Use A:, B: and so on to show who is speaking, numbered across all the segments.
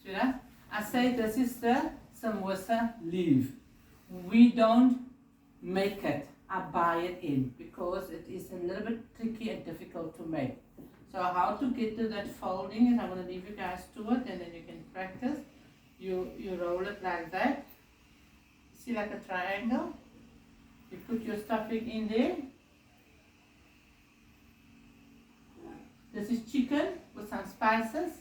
A: You know, I say this is the samosa leaf. We don't make it. I buy it in because it is a little bit tricky and difficult to make. So how to get to that folding is I'm going to leave you guys to it and then you can practice. You roll it like that. See, like a triangle. You put your stuffing in there. This is chicken with some spices,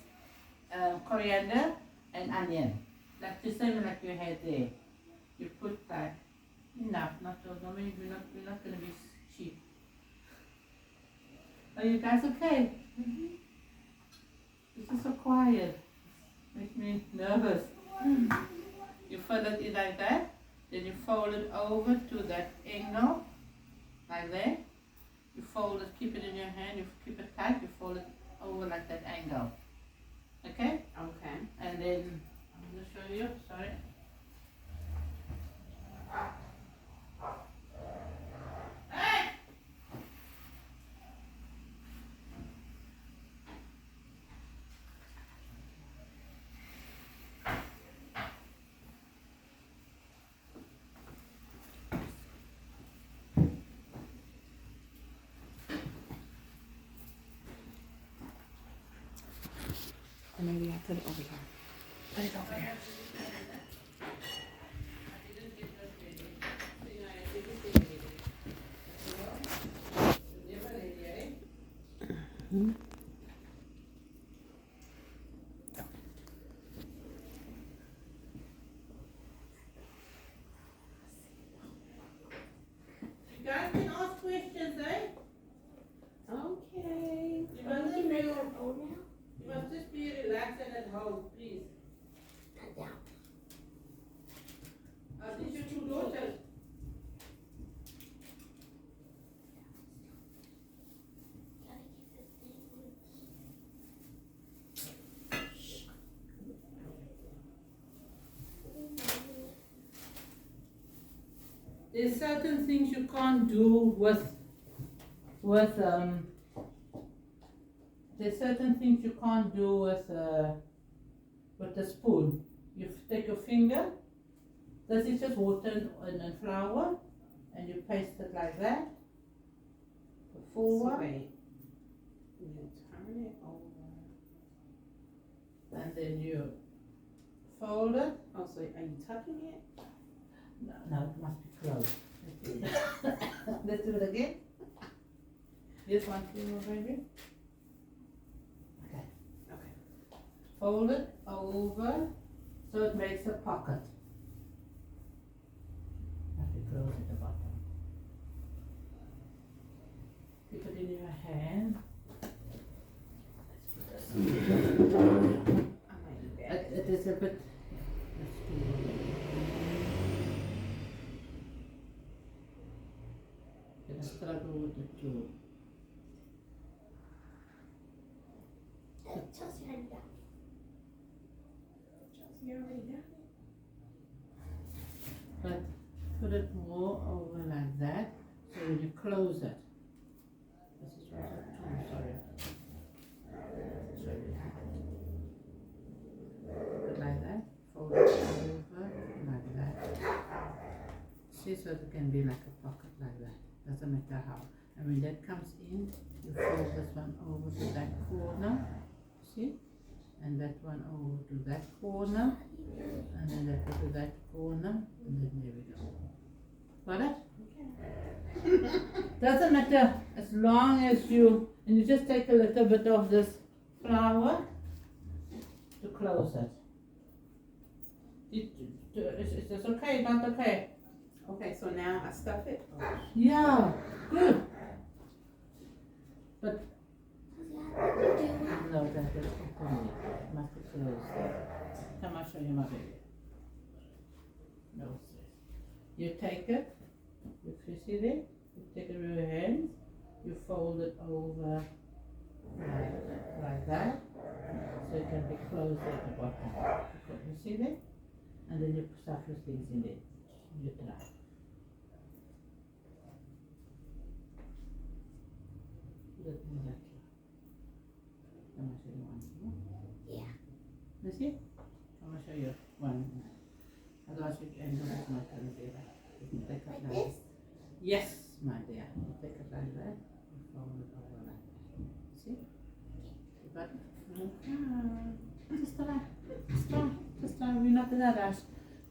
A: coriander and onion. Like the same like you had there. You put like enough, not too much. We're not going to be cheap. Are you guys okay? Mm-hmm. This is so quiet. Makes me nervous. You fold it in like that. Then you fold it over to that angle, like that. You fold it, keep it in your hand, you keep it tight, you fold it over like that angle. Okay?
B: Okay.
A: And then, I'm going to show you, sorry. Hey!
B: Or maybe I put it over here.
A: Put it over here.
B: Hmm?
A: You guys can ask questions, eh?
B: Okay.
A: You must just be relaxed and at home, please. Are these your two daughters? There's certain things you can't do there's certain things you can't do with a spoon. You take your finger. This is just water and flour, and you paste it like that. The full
B: So
A: one,
B: wait. You turn it over.
A: and then you fold it.
B: Oh, so are you tucking it?
A: No, it must be closed. Let's do it again. This one, more, baby. Okay.
B: Okay.
A: Fold it over so it makes a pocket. Have to close at the bottom. Keep it in your hand.
B: I might do that.
A: It is a bit. Gonna struggle with the tube.
B: Chelsea already done it.
A: But put it more over like that. So when you close it. This is what I'm sorry. Put it like that. Fold it over like that. See, so it can be like a pocket like that. Doesn't matter how. And when that comes in, you fold this one over to that corner. See? And that one over to that corner. And then that to that corner. And then there we go. Got it? Doesn't matter as long as you, and you just take a little bit of this flour to close it. Is this okay? Not okay?
B: Okay, so now I stuff it.
A: Yeah, good. But no, that is open. It must be closed. Come, I'll show you my baby. No, sis. You take it, you see it, you take it with your hands, you fold it over like that, so it can be closed at the bottom. You see that? And then you stuff your things in it. You try. Let me let you. Am I showing one? Yeah. You see? show you one. Otherwise you can do it not gonna be right. You can take it like this. Yes, my dear. You take it like that. You fold it over like that. See? You got it? Just try. Just try. Just try. We're not in a rush.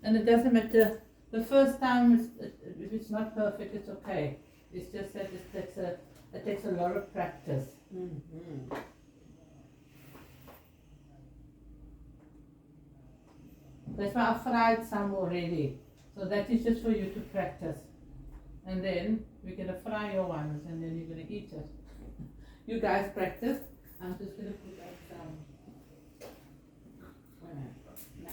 A: And it doesn't matter. The first time, if it's not perfect, it's okay. It's just that it takes a lot of practice.
B: Mm-hmm.
A: That's why I fried some already. So that is just for you to practice. And then we're going to fry your ones and then you're going to eat it. You guys practice. I'm just going to put out some. Wait a minute. Now.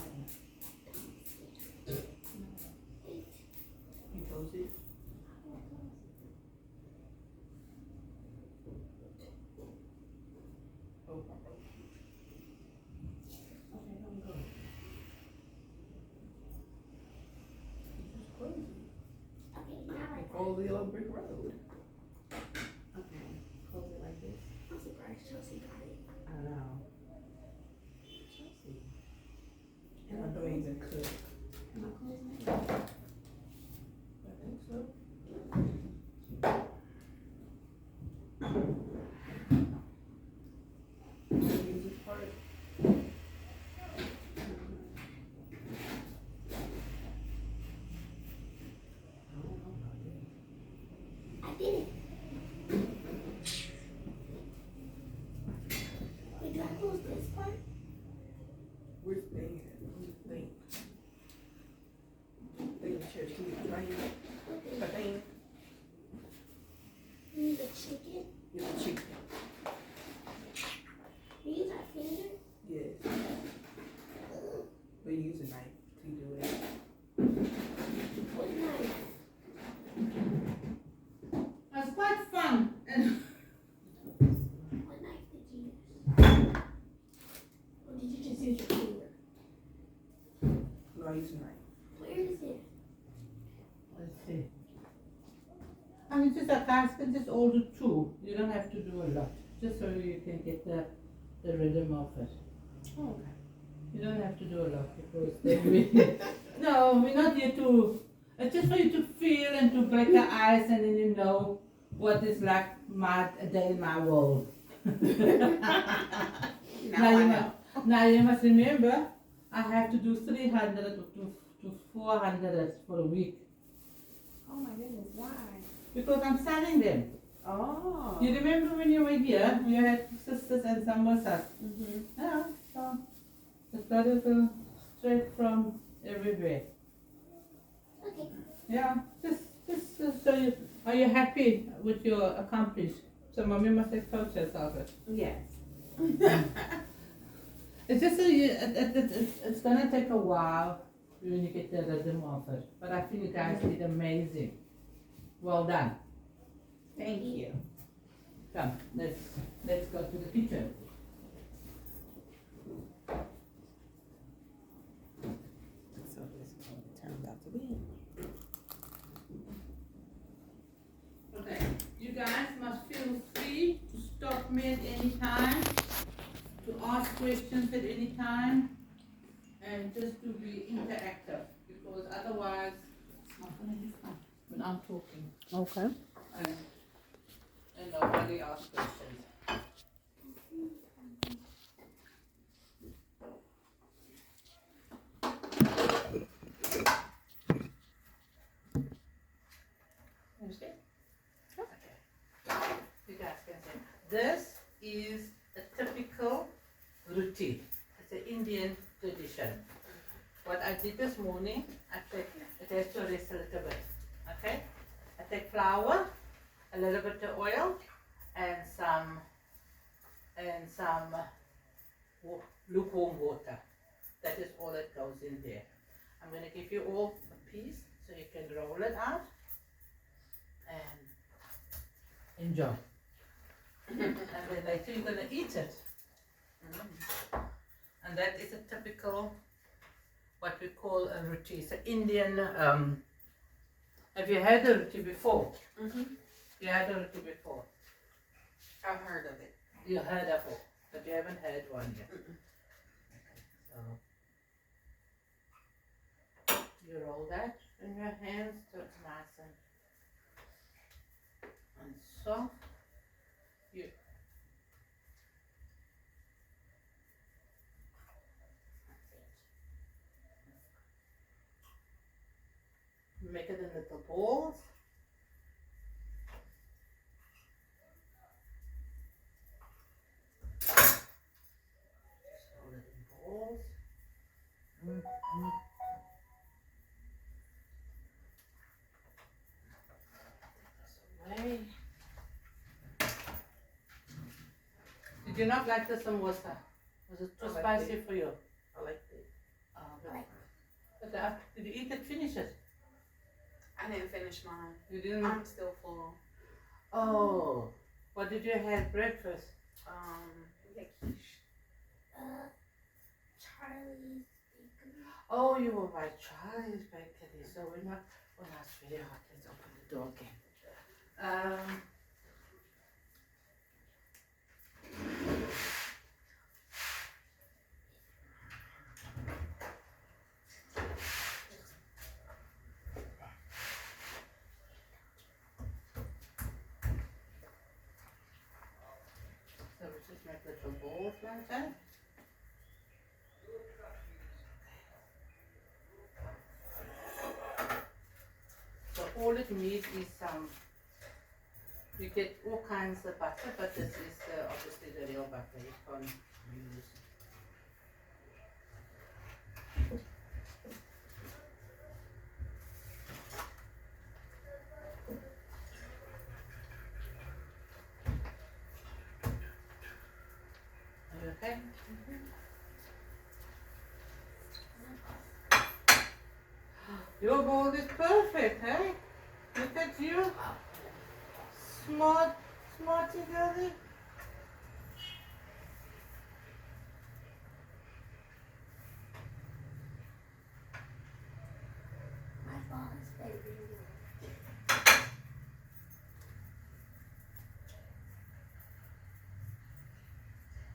A: You close it. Oh. Okay, don't go. Just close it.
C: Okay, now I
B: Follow the yellow brick road. Okay, close it like this.
C: I'm surprised Chelsea got it.
B: I know. Chelsea. And I don't even cook.
C: Am I closing it?
B: I think so. Music part. I don't know about that.
C: I did it. Wait, do I close this part?
B: Where's the thing at? Where's the thing? Thing the church can be trained. The thing.
C: We use a chicken.
B: Yeah, the chicken.
C: We use our finger.
B: Yes. We use a knife to do it.
C: What knife?
A: It's quite fun. And
C: What knife did you use? Or did you just use your finger?
B: No, I use a knife.
C: Where is it?
A: let's see. I mean, just a casket, just all the two. You don't have to do a lot. Just so you can get the rhythm of it.
B: Oh, okay.
A: You don't have to do a lot because then we, no, we're not here to, it's just for you to feel and to break the ice and then you know what is like a day in my world. Now you must remember, I have to do 300 to 400 for a week
B: Oh my goodness, why?
A: because I'm selling them.
B: Oh.
A: You remember when you were here, we had sisters and samosas.
B: Mm-hmm.
A: Yeah, so it's got to go straight from everywhere.
C: Okay.
A: Yeah, just so you, are you happy with your accomplishment? So mommy must have told herself it.
B: Yes.
A: It's just so you, it's gonna take a while when you get the rhythm of it. But I think you guys did amazing. Well done.
B: Thank you.
A: Come, let's go to the kitchen.
B: So this is what it turns out to be.
A: Okay, you guys must feel free to stop me at any time, to ask questions at any time, and just to be interactive, because otherwise it's not gonna be fun when I'm talking
B: Okay.
A: and nobody asks questions. Understand? Okay. You guys can see. This is a typical roti. It's an Indian tradition. What I did this morning, I take, it has to rest a little bit. Okay? I take flour, a little bit of oil, and some lukewarm water. That is all that goes in there. I'm going to give you all a piece so you can roll it out and enjoy. And then later you're going to eat it. And that is a typical, what we call a roti. It's an Indian, have you had a roti before?
B: Mm-hmm.
A: You had a roti before?
B: I've heard of it.
A: You heard of it, but you haven't had one yet.
B: Mm-mm.
A: Okay, so You roll that in your hands so it's nice and soft. You make it in little balls. Roll it in balls. Take this away. Did you not like the samosa? Was it too
B: I like
A: spicy
B: it.
A: for you?
B: I like it.
A: Did you eat it? Finish it.
B: I didn't finish mine.
A: You didn't.
B: I'm still full.
A: Oh, what did you have breakfast?
B: We had quiche.
C: Charlie's Bakery.
A: Oh, you were by Charlie's Bakery, so we're not. Oh, that's really hot. Let's open the door again. So we just make little balls like that. So all it needs is some. You get all kinds of butter, but this is obviously the real butter you can't use. Are you okay? Your bowl is perfect, eh? Look at you. Smarty girlie.
C: My ball is baby.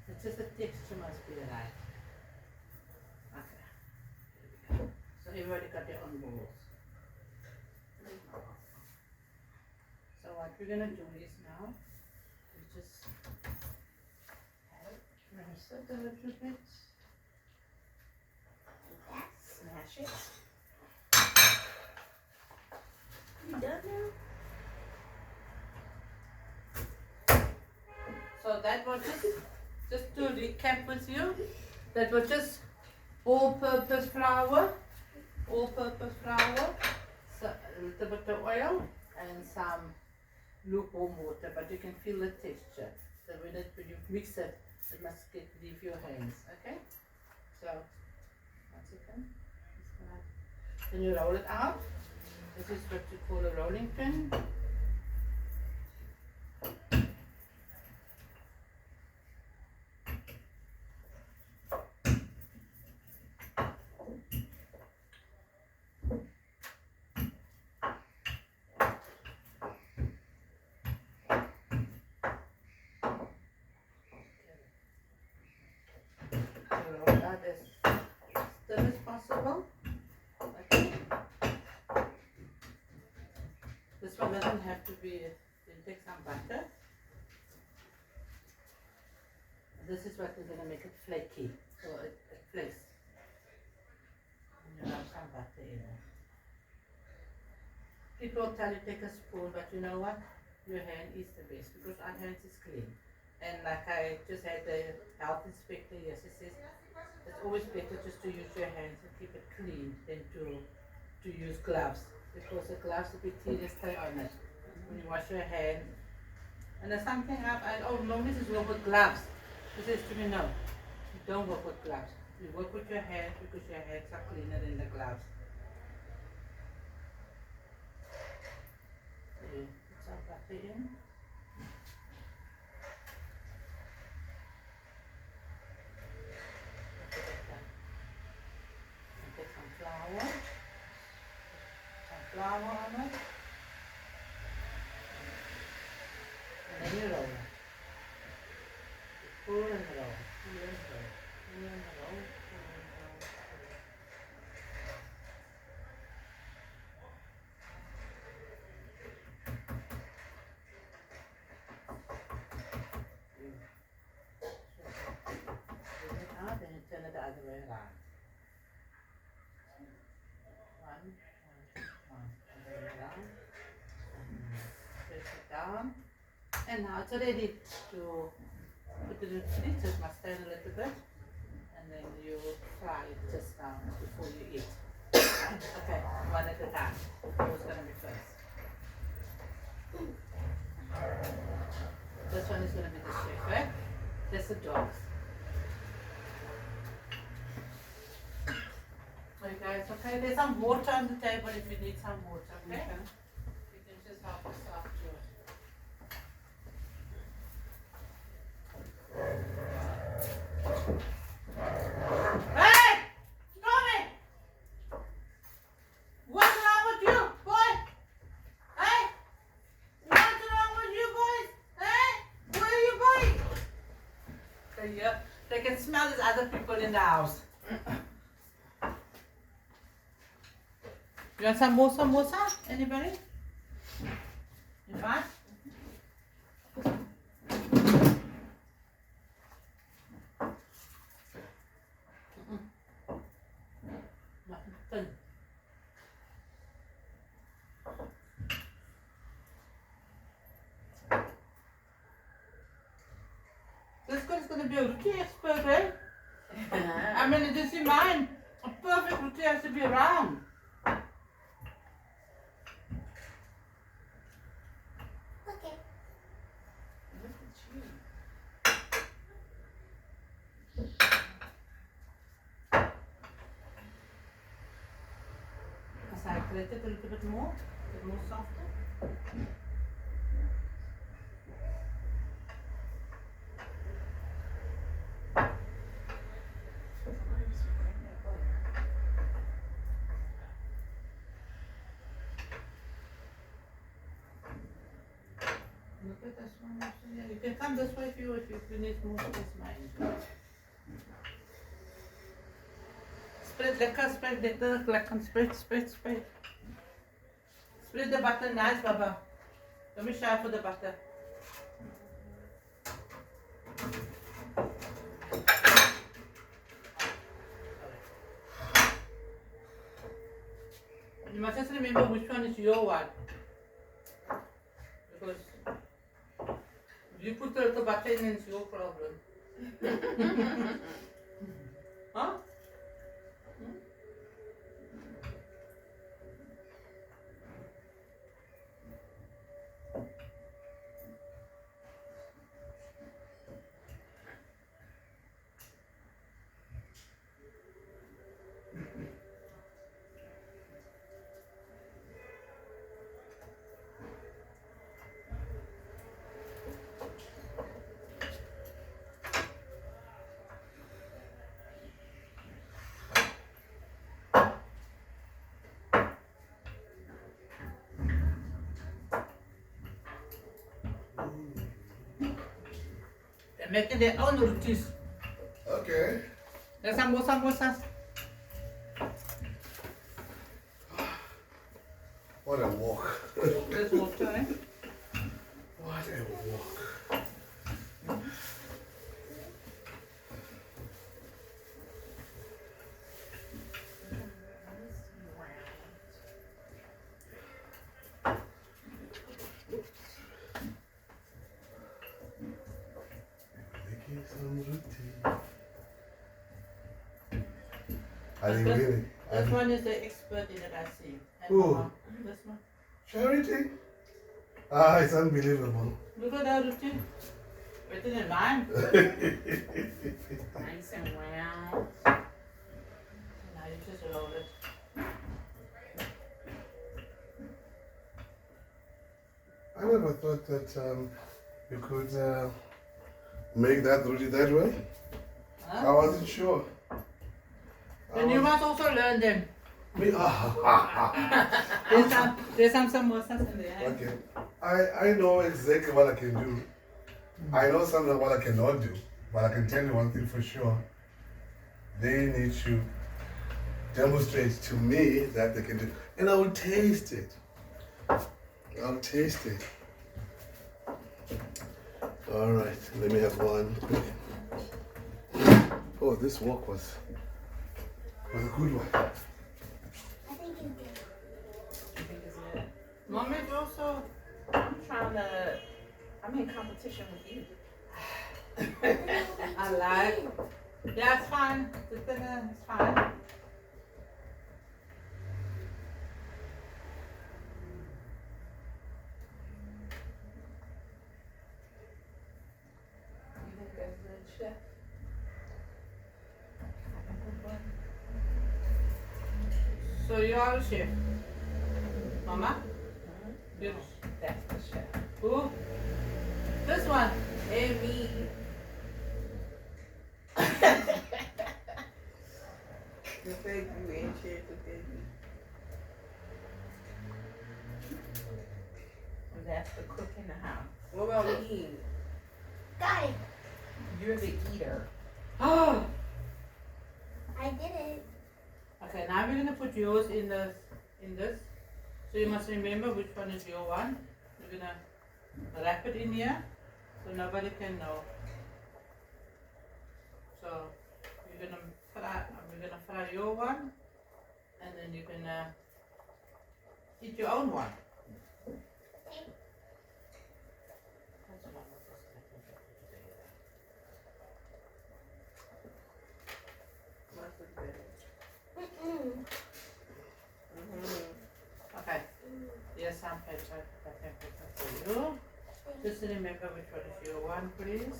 A: It's just the texture must be right. Okay. Here we go. So everybody got their own bowls. So what we're gonna do is now we just rinse it a little bit.
B: Smash it.
C: You done now?
A: So that was just to recap with you, that was just all-purpose flour, so a little bit of oil and some lukewarm water, but you can feel the texture. So when you mix it, it must leave your hands, okay? So, 1 second. Then you roll it out. This is what you call a rolling pin. Roll it out as thin as possible. Okay. This one doesn't have to be, you take some butter. This is what is going to make it flaky, so it flakes. And you have some butter in it. People tell you take a spoon, but you know what? Your hand is the best because our hands is clean. And like I just had the health inspector yesterday, says it's always better just to use your hands and keep it clean than to use gloves, because the gloves, the bacteria stay on it when you wash your hands. And there's something normally this is work with gloves. He says to me, no, you don't work with gloves. You work with your hands because your hands are cleaner than the gloves. So you put some butter in. And take some flour. Some flour on it. And then you roll it. Pull and roll, pull and roll, pull and roll, pull and roll. it the other way around. One, other way around. And press it down. And now it's ready to put it in the fridge. It must stand a little bit. And then you fry it just down before you eat. Okay, one at a time. Who's gonna be first? This one is gonna be the chef, right? That's the dogs. Okay guys, okay, there's some water on the table if you need some water, okay? You can just help yourself to it. Hey! Tommy! What's wrong with you, boy? Hey? What's wrong with you boys? Hey? Where are you going? They can smell there's other people in the house. You want some more samosa? Anybody? You want? Mutton. This guy's gonna be a roti expert, eh? I mean, it is in mine. A perfect roti has to be round.
C: Okay.
A: Look at you. As I grate it a little bit more softer. Look at this one. Yeah, you can come this way if you need more space, mind. Spread lekker, spread lekker, spread. Spread the butter nice, Baba. Let me show for the butter. You must just remember which one is your one. Because if you put the butter in, it's your problem. Huh? They're making their own rotis.
D: Okay.
A: There's some more samosas.
D: What a walk.
A: There's water, eh?
D: What a walk. Making some routine. I think really.
A: This one is the expert in it, I see. And
D: Who?
A: Mama, this one.
D: Charity? Ah, it's unbelievable.
A: Look at that roti. Better than mine.
B: Nice and round.
A: Now you just roll it.
D: I never thought that you could make that roti that way. I
A: Huh?
D: wasn't sure.
A: And you must also learn them.
D: Me?
A: There's some samosas in there.
D: Okay. I know exactly what I can do. I know something what I cannot do. But I can tell you one thing for sure. They need to demonstrate to me that they can do. And I will taste it. I'll taste it. All right. Let me have one. Oh, this walk was a good one.
C: I think it's good.
B: You think it's good?
A: Mommy's also.
B: I'm trying to. I'm in competition with you.
A: I like. Yeah, it's fine. The dinner is fine.
B: You think that's good, chef?
A: So you are a chef. Mama? You're
B: That's the chef.
A: who? This one.
B: And me. The fact you ain't shared with me. That's the cook in the house. What about me?
C: Got it.
B: You're the eater.
A: Oh.
C: I did it.
A: Okay, now we're gonna put yours in this. So you must remember which one is your one. We're gonna wrap it in here so nobody can know. So we're gonna fry your one, and then you're gonna eat your own one.
C: Mm-mm.
A: Okay, there's some pepper for you. Just remember which one is your one, please.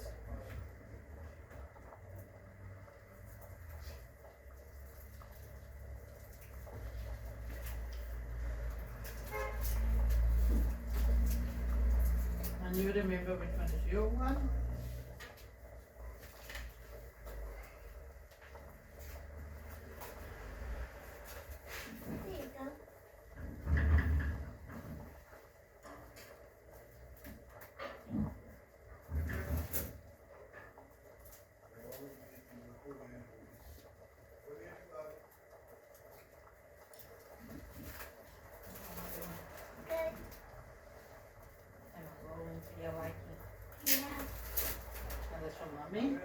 A: And you remember which one is your one.
C: There you go. Good.
A: And roll into your liking.
C: Yeah.
A: And that's for mommy.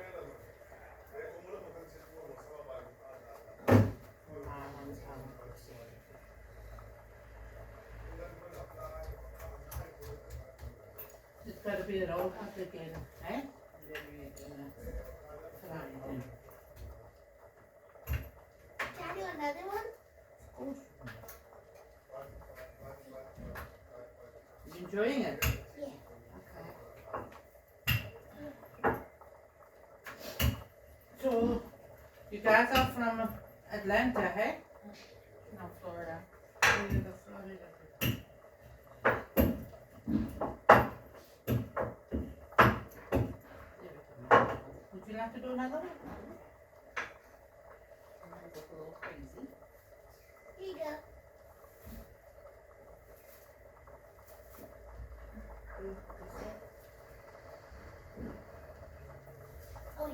A: It's got to be rolled up again, eh? And then we're gonna fry it in.
C: Can I do another one?
A: Of course. You enjoying it?
C: Yeah.
A: Okay. So, you guys are from Atlanta, hey?
B: No, Florida.
A: Where is the Florida? Would you like to do another one?
B: Mine's a little crazy.
C: Here you go. Oh,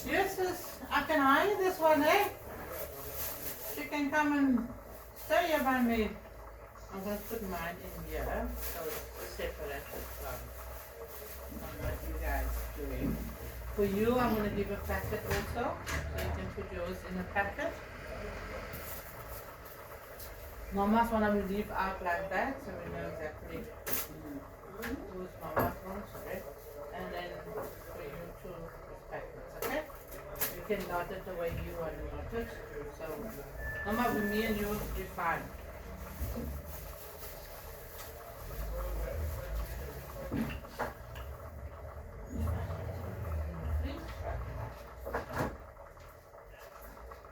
A: Yes, I can hire this one, eh? She can come and stay here by me. I'm going to put mine in here so it's separated from what you guys are doing. For you, I'm going to give a packet also. So you can put yours in a packet. Mama's one I will leave out like that so we know exactly who's Mama's one, sorry. And then for you to respect it, okay? You can knot it the way you want to knot it. So, Mama, with me and you, be fine.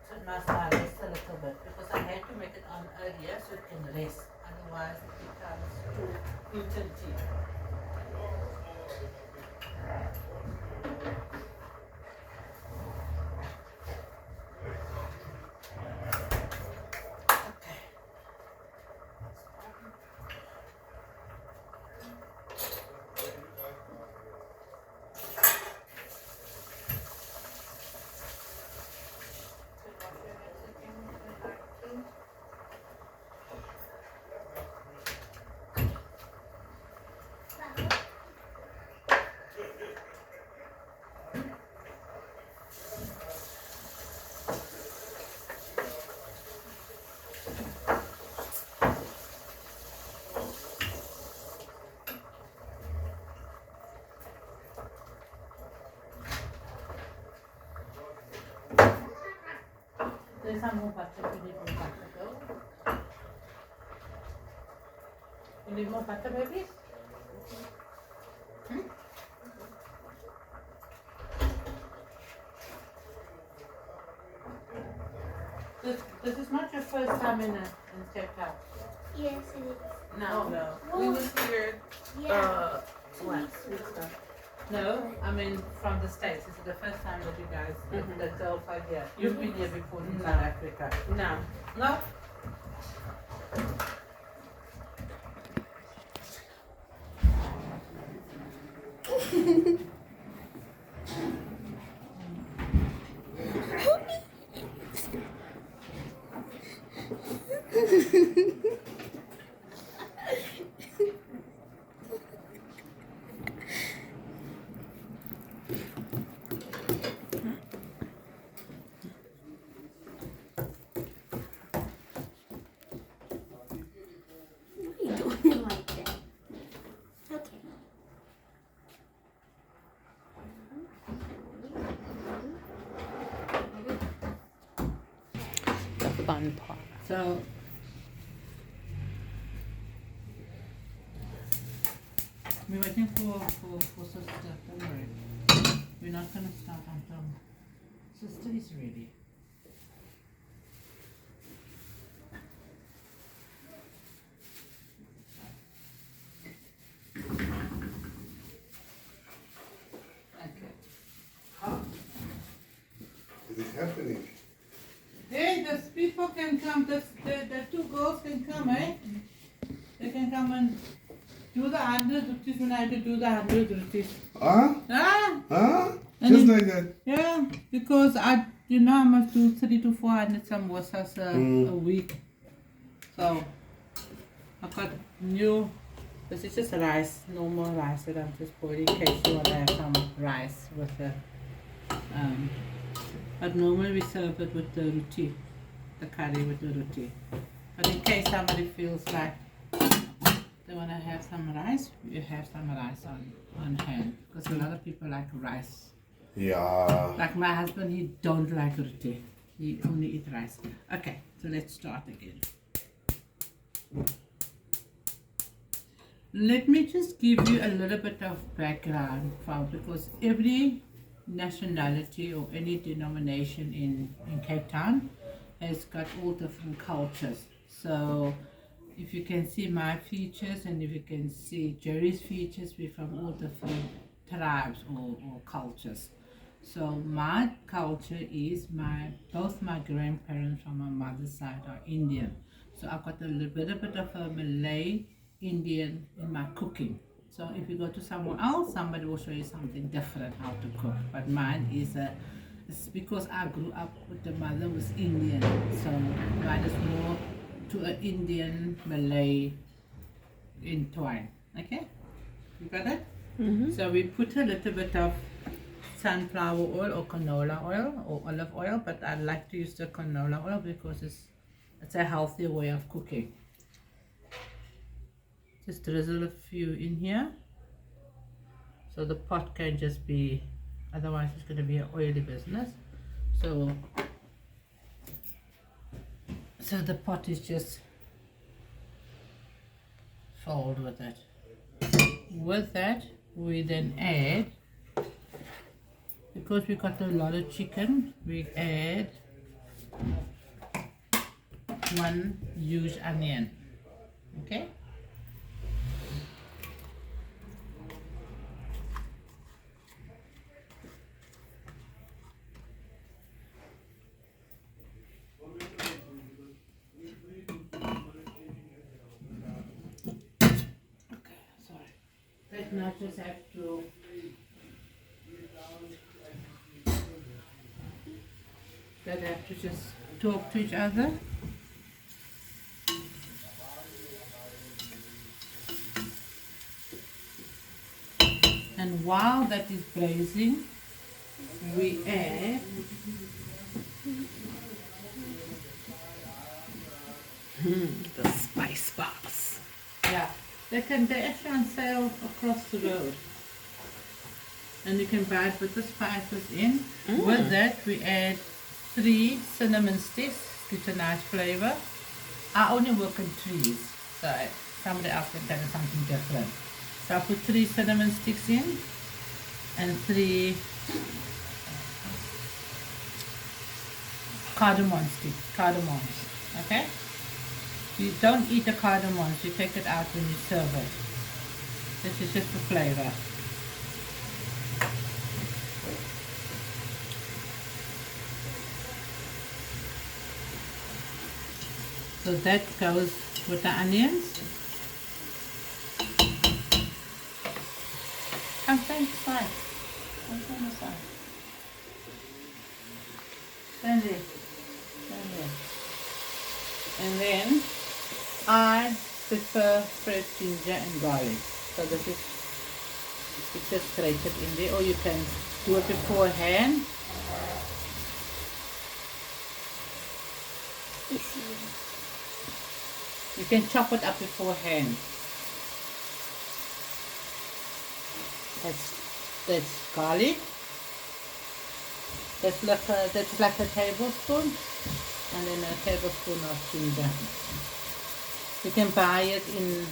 A: So it must now rest a little bit because I had to make it on earlier so it can rest. Otherwise it becomes too irritating. Okay. There's some more butter. You need more butter, girl. You need more butter, baby? Hmm? This is not your first time in Cape Town.
C: Yes, it is.
B: No.
C: Well,
B: We was here,
C: Yeah.
B: 2 weeks ago.
A: No, I mean from the States. This is the first time that you guys, the girls are here. You've been here before in South Africa.
B: No.
A: No?
C: Why are you doing it like that? Okay.
B: The fun part.
A: So we're waiting for sister. Don't worry. We're not gonna start until sister is ready. Okay.
D: It is happening.
A: Hey, the people can come. The two girls can come, eh? They can come and do the 100 rupees when I have to do the 100 rupees.
D: Huh?
A: Ah,
D: Huh?
A: And
D: Just
A: then-
D: like that.
A: yeah, because I must do 300 to 400 samosas a week. So I've got new. This is just rice, normal rice that I'm just boiling in case you want to have some rice with the. But normally we serve it with the roti, the curry with the roti. But in case somebody feels like they want to have some rice, you have some rice on hand because a lot of people like rice.
D: Yeah.
A: Like my husband, he don't like roti. He only eat rice. Okay, so let's start again. Let me just give you a little bit of background from because every nationality or any denomination in Cape Town has got all different cultures. So if you can see my features and if you can see Jerry's features, we're from all different tribes or cultures. So my culture is both my grandparents from my mother's side are Indian. So I've got a little bit of a Malay Indian in my cooking. So if you go to somewhere else, somebody will show you something different how to cook. But mine is it's because I grew up with the mother was Indian. So mine is more to an Indian Malay entwine. Okay? You got it? So we put a little bit of sunflower oil or canola oil or olive oil, but I like to use the canola oil because it's It's a healthier way of cooking. Just drizzle a few in here. So the pot can just be, otherwise it's going to be an oily business. So the pot is just filled with it. With that, we then add, because we got a lot of chicken, we add 1 huge onion. Okay? Now just have to just talk to each other. And while that is braising, we add the spice box. Yeah. They're actually on sale across the road. And you can buy it with the spices in. With that, we add 3 cinnamon sticks. Gives a nice flavor. I only work in 3s, so somebody else can tell you something different. So I put 3 cinnamon sticks in and 3 cardamoms. Okay? You don't eat the cardamoms, you take it out when you serve it. This is just for flavor. So that goes with the onions. Come stand aside. Come stand aside. Stand there. Stand there. And then I prefer fresh ginger and garlic. So this is, it's just grated in there, or you can do it beforehand. You can chop it up beforehand. That's garlic. That's like a tablespoon, and then a tablespoon of ginger. You can buy it in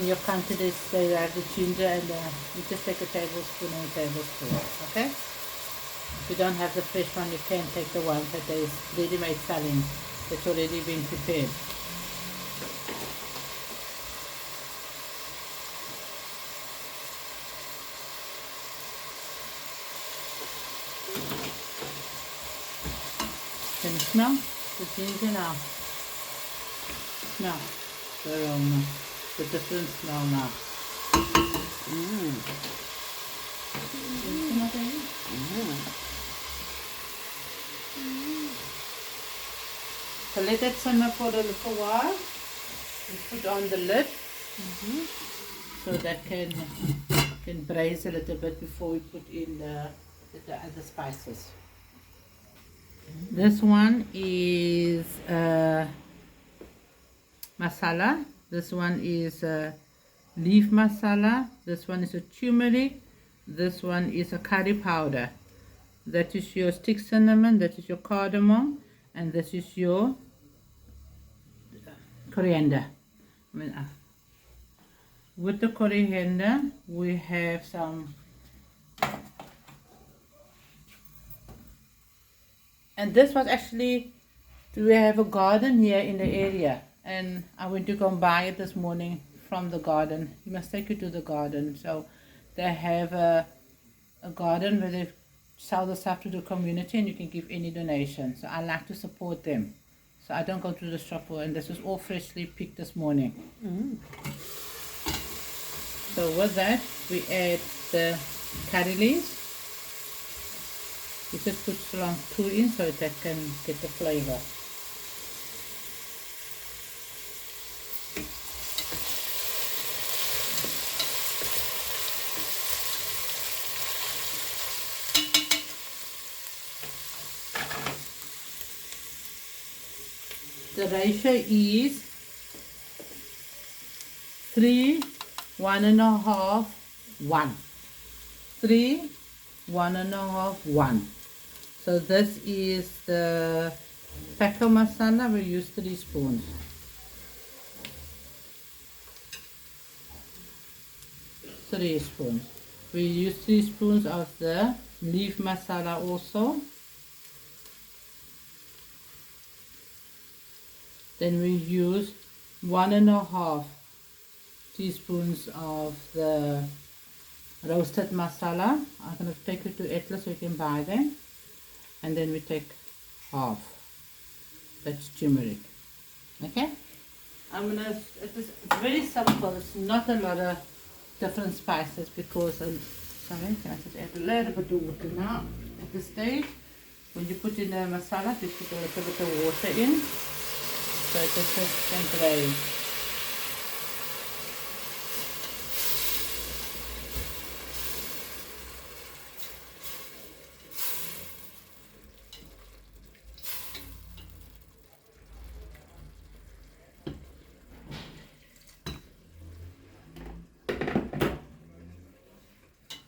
A: your country. They have the ginger, and you just take a tablespoon and a tablespoon. Okay. If you don't have the fresh one, you can take the one that is ready-made selling. That's already been prepared. Can you smell the ginger now? Smell the aroma, the different smell now. So let that simmer for a little while. You put on the lid so that can braise a little bit before we put in the other spices. This one is masala. This one is leaf masala. This one is a turmeric. This one is a curry powder. That is your stick cinnamon. That is your cardamom, and this is your coriander. With the coriander, we have some. And this was actually, we have a garden here in the area, and I went to go and buy it this morning from the garden. You must take it to the garden. So they have a garden where they sell the stuff to the community, and you can give any donation. So I like to support them. So I don't go to the shop, and this is all freshly picked this morning. So with that, we add the curry leaves. You just put around 2 in so that can get the flavor. the ratio is 3, 1.5, 1. 3, 1.5, 1. So this is the Paco masala. We use 3 spoons. Three spoons. We use 3 spoons of the leaf masala also. Then we use 1.5 teaspoons of the roasted masala. I'm going to take it to Atlas so you can buy them. And then we take half. That's turmeric. Okay? It's very simple. It's not a lot of different spices because, sorry, can I just add a little bit of water now at this stage? When you put in the masala, you put a little bit of water in so it just can glaze.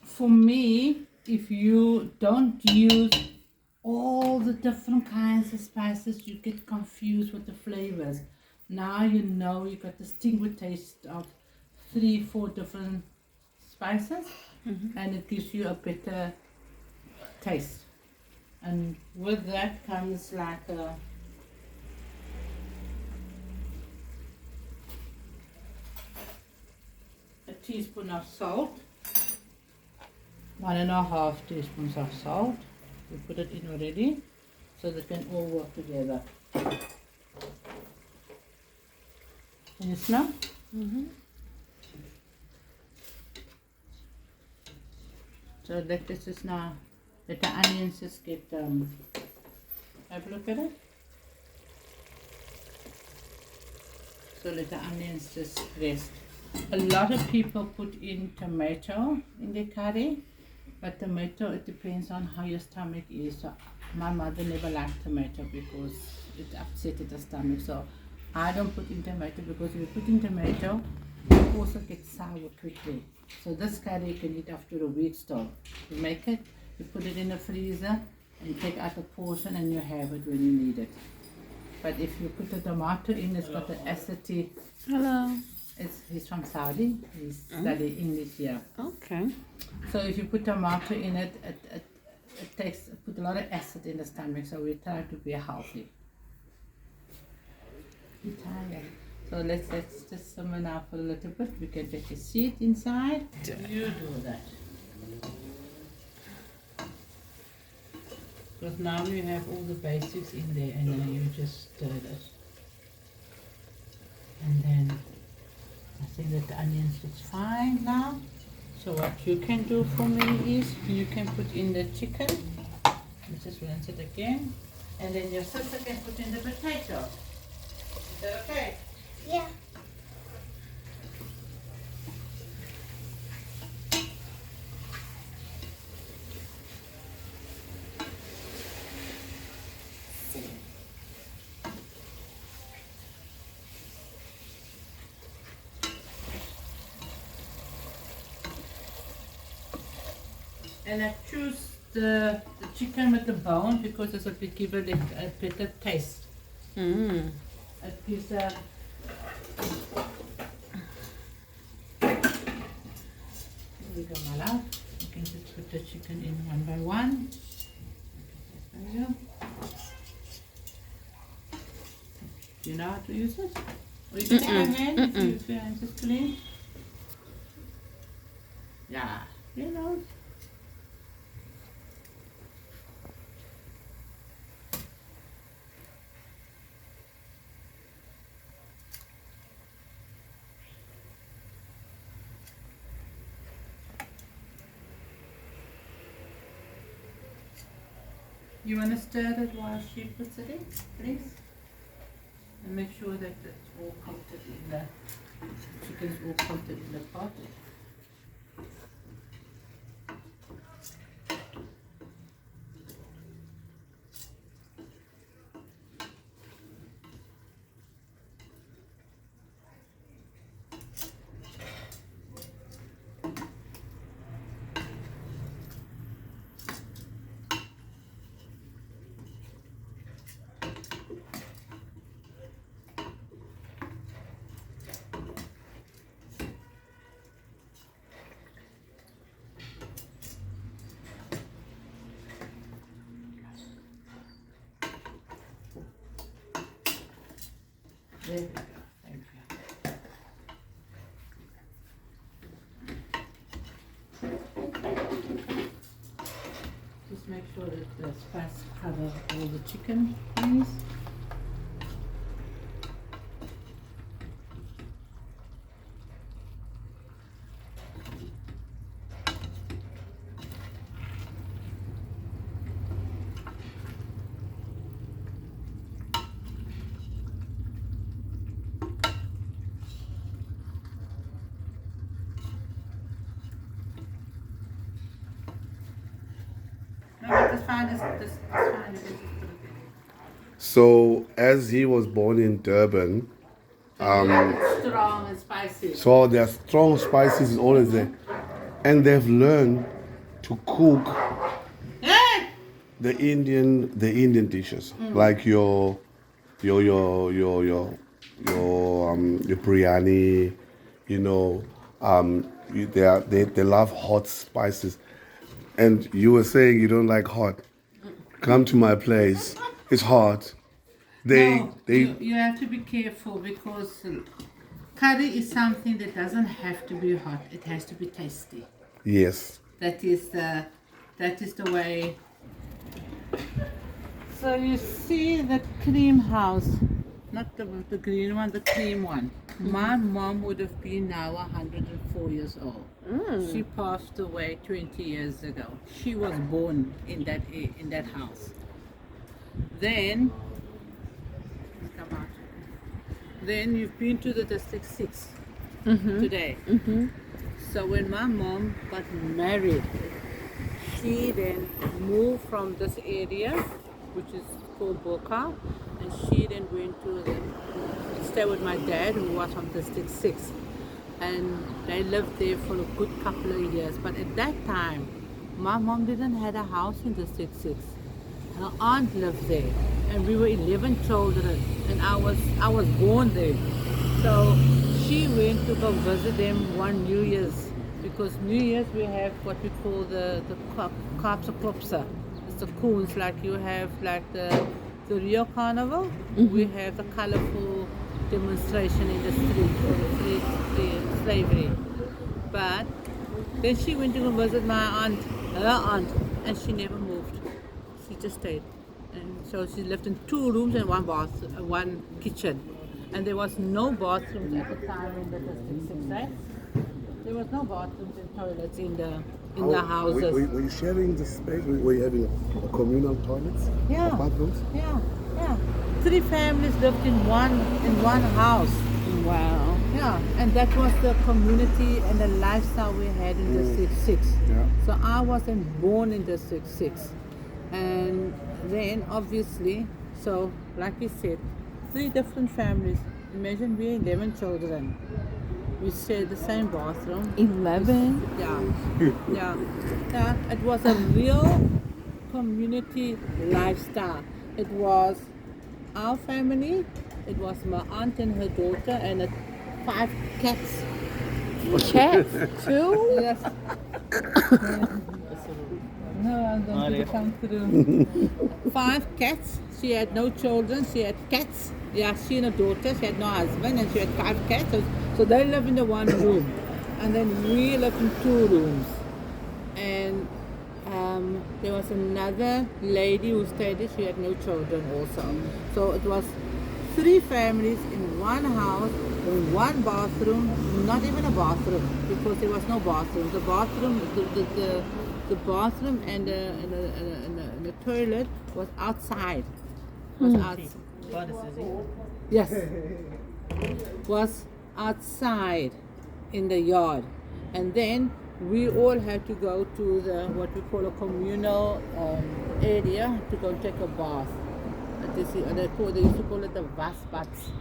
A: For me, if you don't use all the different kinds of spices, you get confused with the flavors. Now you know you got distinguished taste of 3-4 different spices, and it gives you a better taste. And with that comes like a teaspoon of salt. 1.5 teaspoons of salt. We put it in already so they can all work together. Can you smell? So let this is now, let the onions just get, have a look at it. So let the onions just rest. A lot of people put in tomato in their curry. But tomato, it depends on how your stomach is. So my mother never liked tomato because it upset the stomach. So I don't put in tomato because if you put in tomato, it also gets sour quickly. So this curry you can eat after a week still. You make it, you put it in the freezer, and you take out a portion and you have it when you need it. But if you put the tomato in, it's got the acidity.
E: Hello.
A: He's from Saudi. He's studying English here.
E: Okay.
A: So if you put tomato in it, it put a lot of acid in the stomach. So we try to be healthy. I'm tired. So let's just simmer now for a little bit. We can take a seat inside. You do that. Because now you have all the basics in there, and then you just stir it. And then I think that the onions is fine now. So what you can do for me is you can put in the chicken. Let's just rinse it again. And then your sister can put in the potato. Is that okay?
C: Yeah.
A: And I choose the chicken with the bone because it will give it a better taste. It gives a... Here we go, my love. You can just put the chicken in one by one. There you go. Do you know how to use it? Or you can have a hand if your hands is clean. Yeah, you know. You want to stir it while she puts it in, please? And make sure that it's all coated in the chicken's all coated in the pot. There we go. Thank you. Just make sure that the spice cover all the chicken, please. No, but it's fine. It's fine. You can just put it in.
D: So as he was born in Durban,
A: Strong and spicy.
D: so their strong spices is always there, and they've learned to cook
A: Hey!
D: the Indian dishes like your biryani, you know, they love hot spices, and you were saying you don't like hot. Come to my place, it's hot.
A: No, you have to be careful because curry is something that doesn't have to be hot. It has to be tasty.
D: Yes.
A: That is the way. So you see the cream house, not the green one, the cream one. My mom would have been now 104 years old. She passed away 20 years ago. She was born in that house. Then come out. Then you've been to the District 6 today. So when my mom got married, she then moved from this area, which is called Boka, and she then went to stay with my dad, who was from District 6. And they lived there for a good couple of years. But at that time, my mom didn't have a house in District 6. Her aunt lived there, and we were 11 children, and I was born there. So she went to go visit them one New Year's, because New Year's we have what we call the Kaapse. It's the coons, like you have like the Rio Carnival. We have the colorful demonstration in the street, or the street slavery. But then she went to go visit her aunt, and she never moved. She just stayed. And so she lived in 2 rooms and 1 bath, 1 kitchen. And there was no bathrooms at the time in the District 6, right? There was no bathrooms and toilets in the houses.
D: Were you sharing the space? Were you having a communal toilets?
A: Yeah.
D: Bathrooms?
A: Yeah. 3 families lived in one house.
B: Wow.
A: Yeah, and that was the community and the lifestyle we had in District 6.
D: Yeah.
A: So I wasn't born in District 6. And then obviously, so like you said, 3 different families. Imagine we're 11 children. We shared the same bathroom.
B: 11?
A: Yeah. It was a real community lifestyle. It was our family, it was my aunt and her daughter, and 5 cats.
B: Cats too?
A: Yes. No, I don't think it come through. 5 cats. She had no children. She had cats. Yeah, she and her daughter. She had no husband, and she had 5 cats. So they lived in the 1 room, and then we lived in 2 rooms. And there was another lady who stayed there. She had no children also. So it was 3 families in 1 house, in 1 bathroom, not even a bathroom, because there was no bathroom. The bathroom, the bathroom and the toilet was outside. Yes, was outside in the yard, and then we all had to go to the what we call a communal area to go take a bath. They used to call it the wasbats.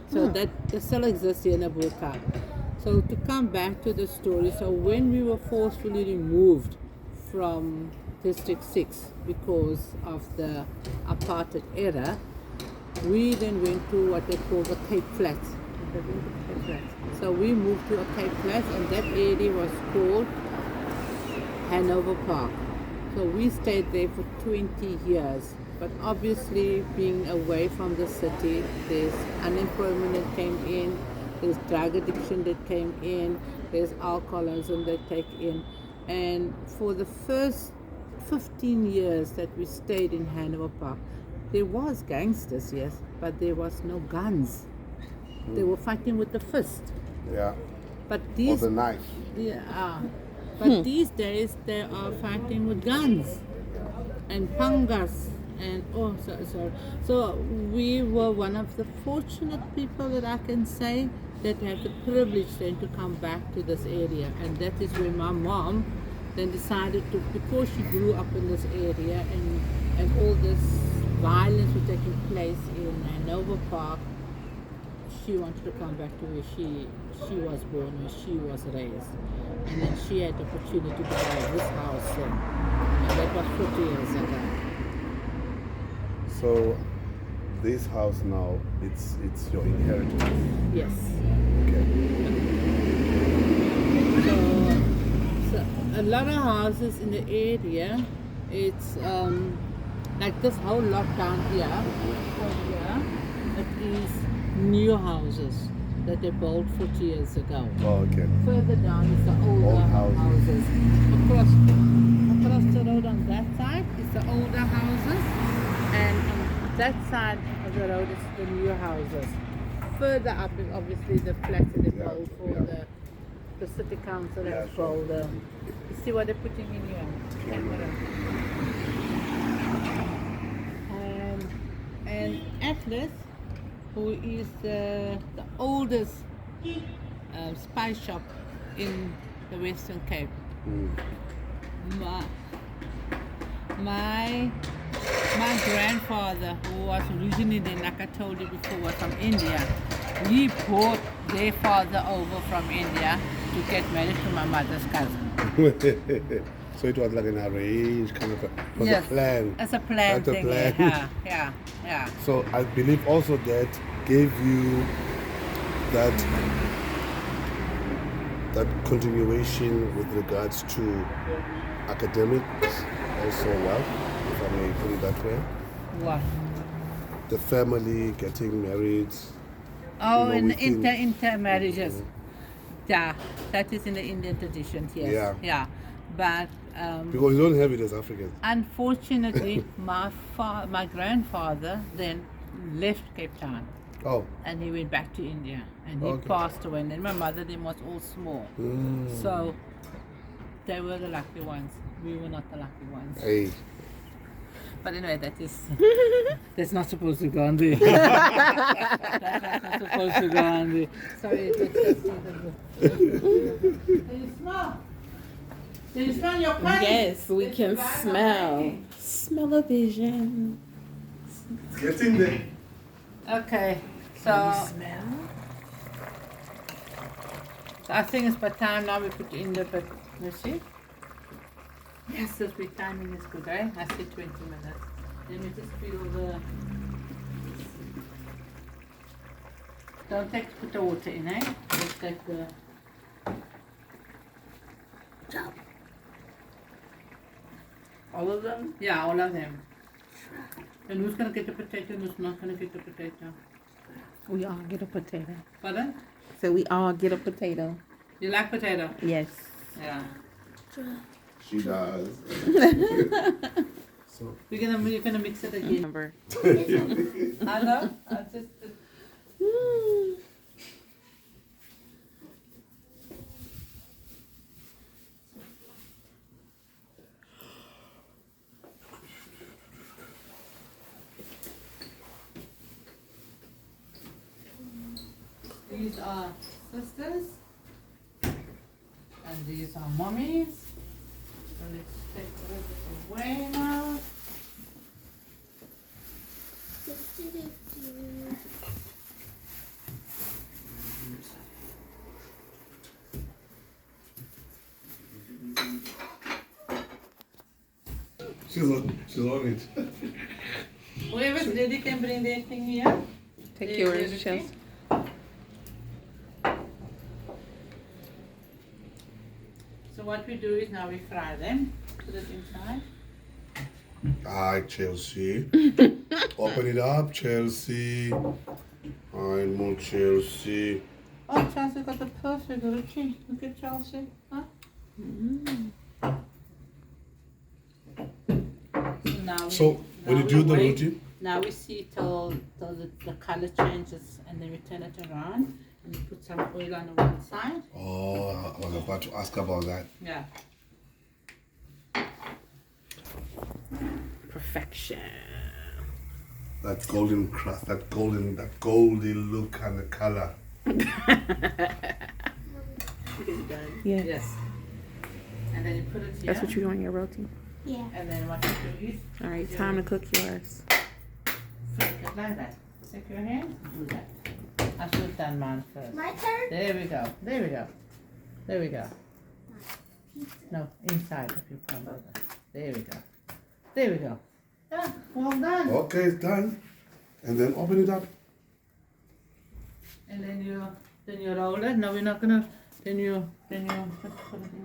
A: So that still exists here in Abuka. So to come back to the story, so when we were forcefully removed from District 6 because of the apartheid era, we then went to what they call the Cape Flats. So we moved to a Cape Flats, and that area was called Hanover Park. So we stayed there for 20 years. But obviously, being away from the city, there's unemployment that came in, there's drug addiction that came in, there's alcoholism that take in. And for the first 15 years that we stayed in Hanover Park, there was gangsters, yes, but there was no guns. They were fighting with the fist.
D: Yeah.
A: But
D: Or
A: these,
D: the knife.
A: yeah, but these days they are fighting with guns and pangas and so we were one of the fortunate people that I can say that had the privilege then to come back to this area, and that is where my mom then decided to, because she grew up in this area and all this violence was taking place in Hanover Park, she wanted to come back to where she was born, where she was raised. And then she had the opportunity to buy this house then. And that was 40 years ago.
D: So this house now, it's your inheritance.
A: Yes.
D: Okay.
A: So a lot of houses in the area, it's like this whole lot down here, it is new houses that they built 40 years ago.
D: Oh, okay.
A: Further down is the older
D: Old houses.
A: houses. Across the road on that side is the older houses, and on that side of the road is the new houses. Further up is obviously the flats that they
D: Yeah,
A: built for
D: yeah.
A: the city council
D: Yeah,
A: has
D: sure.
A: built. You see what they're putting in here? Camera. And Atlas, who is the oldest spice shop in the Western Cape. My grandfather, who was originally, like I told you before, was from India. He brought their father over from India to get married to my mother's cousin.
D: So it was like an arranged kind of was a plan.
A: It's a plan
D: That's a
A: thing.
D: plan.
A: Yeah.
D: So I believe also that gave you that continuation with regards to academics also well, if I may put it that way.
A: What?
D: The family getting married.
A: Oh,
D: You know,
A: in
D: within-
A: intermarriages. Yeah, that is in the Indian traditions, yes.
D: Yeah.
A: But
D: Because you don't have it as Africans.
A: unfortunately, my grandfather then left Cape Town
D: Oh.
A: and he went back to India and he
D: Okay.
A: passed away. And then my mother then was all small. So they were the lucky ones. We were not the lucky ones.
D: Hey.
A: But anyway, that's not supposed to go on there. That's not supposed to go on there. Sorry, Can you smell? Can you smell your place?
B: Yes, we
A: It's
B: can
A: back
B: smell.
A: already.
B: Smell-o-vision.
D: It's getting there.
A: Okay, so I think it's by time now we put in the, but let's see. Yes, this week timing is good, eh? I said 20 minutes. Let me just feel the. Don't put the water in, eh? Just take the.
C: All of them?
A: Yeah, all of them. And who's gonna get the potato and who's not gonna get the potato?
B: We all get a potato.
A: Pardon?
B: So we all get a potato.
A: You like potato?
B: Yes.
A: Yeah.
D: She does. So
A: You're gonna mix it again.
B: Number.
A: I know. I just. These are sisters, and these are mummies. So let's take all this away now.
D: she's on it.
A: Whoever's ready can bring their thing here.
B: Take
A: Their
B: yours,
A: thing.
B: Chelsea.
A: So what we do is now we fry them, put it inside.
D: Hi, Chelsea. Open it up, Chelsea. Hi, more Chelsea.
A: Oh, Chelsea got the perfect routine. Look at Chelsea. Huh? So now
D: So, when you do the
A: wait.
D: routine,
A: Now we see till the color changes and then we turn it around and you put some oil on the one side.
D: oh, I was about to ask about that.
A: Yeah. Perfection.
D: That golden crust, that goldy look and the color.
E: Yeah.
A: Yes. And then you put it here.
E: That's what you do on your roti.
C: Yeah.
A: And then what you do is
E: All right, time to cook yours.
A: flick it like that. Take your hand, do that. I should have done mine first.
C: My turn?
A: There we go. There we go. There we go. No, inside of your palm. There we go. There we go. Yeah, well done.
D: Okay, it's done. And then open it up.
A: And then you roll it. No, we're not gonna. Then you put it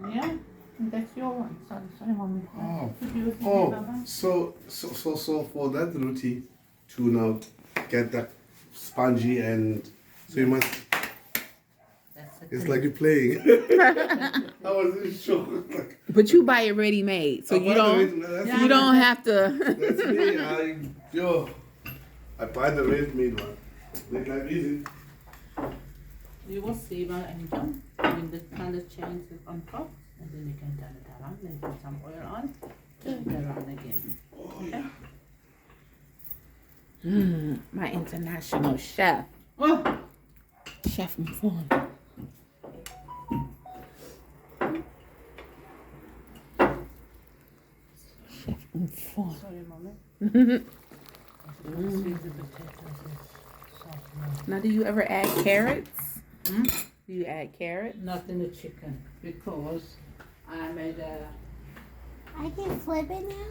A: in here. And that's your one. Sorry, mommy.
D: Oh.
A: Put yours in there,
D: Oh,
A: Baba.
D: so for that roti to now get that spongy and so you must.
A: That's the
D: It's
A: trick.
D: like you're playing. I wasn't sure. Like,
E: But you buy it ready made, so
D: I
E: you
D: buy the
E: don't
D: ready-
A: Yeah.
E: you don't have to.
D: That's me. I buy the ready-made one. Make life easy.
A: You will see by anytime when the color changes on top, and then you can turn it around and put some oil on, turn it around again. Okay?
E: My international chef,
A: Oh,
E: Chef Mfon. Chef Mfon.
A: sorry, mommy. See the potatoes is soft now.
E: Now, do you ever add carrots?
A: Hmm?
E: Do you add carrots?
A: Not in the chicken because I made a.
C: I can flip it now?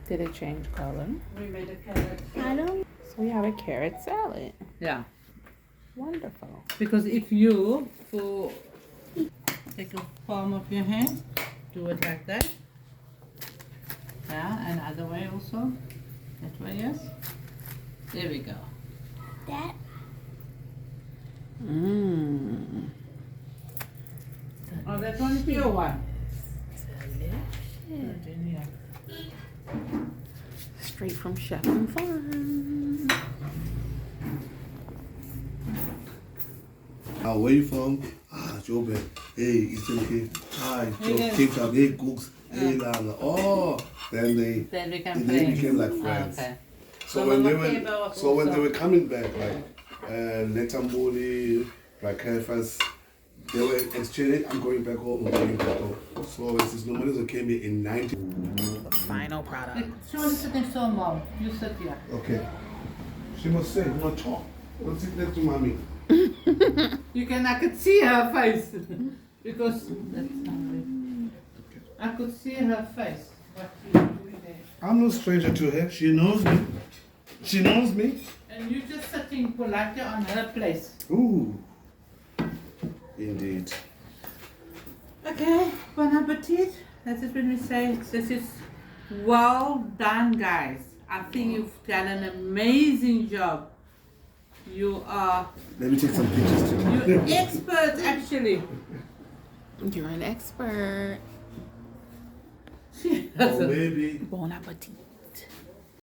E: Did it change color?
A: We made a carrot.
C: I don't.
E: So we have a carrot salad.
A: Yeah,
E: Wonderful.
A: because if you take a palm of your hand, do it like that. Yeah, and other way also. That way, yes. There we go.
C: That.
E: Mmm.
A: Oh, that one is your one.
E: Straight from Chef Mfon.
D: Where you from? Joburg. Hey, Eastern Cape. Hi,
A: Hey,
D: Cape Town. Hey, Cooks. Hey, Lala. Oh, then
A: Then we
D: they
A: can play.
D: became like friends.
A: Okay.
D: So when they
A: Mama
D: were,
A: came
D: so when they
A: also.
D: were coming back, like Letamboli, Rakefas, they were exchanging. I'm going back home. I'm going back home. So Mrs. Nomalizo came here in 90.
E: Final product.
A: She was sitting so mom. You sit here.
D: Okay. She must say, not talk. Don't sit next to mommy.
A: I could see her face. Because that's not it. I could see her face. What you doing there.
D: I'm no stranger to her. She knows me. She knows me.
A: And you just sitting politely on her place.
D: Ooh. Indeed.
A: Okay, bon appetit. That is when we say this is well done, guys. I think you've done an amazing job. You are
D: Let me take some pictures too.
A: you're experts actually.
E: You're an expert.
A: She
D: Oh,
A: doesn't.
D: baby.
E: Bon appetit.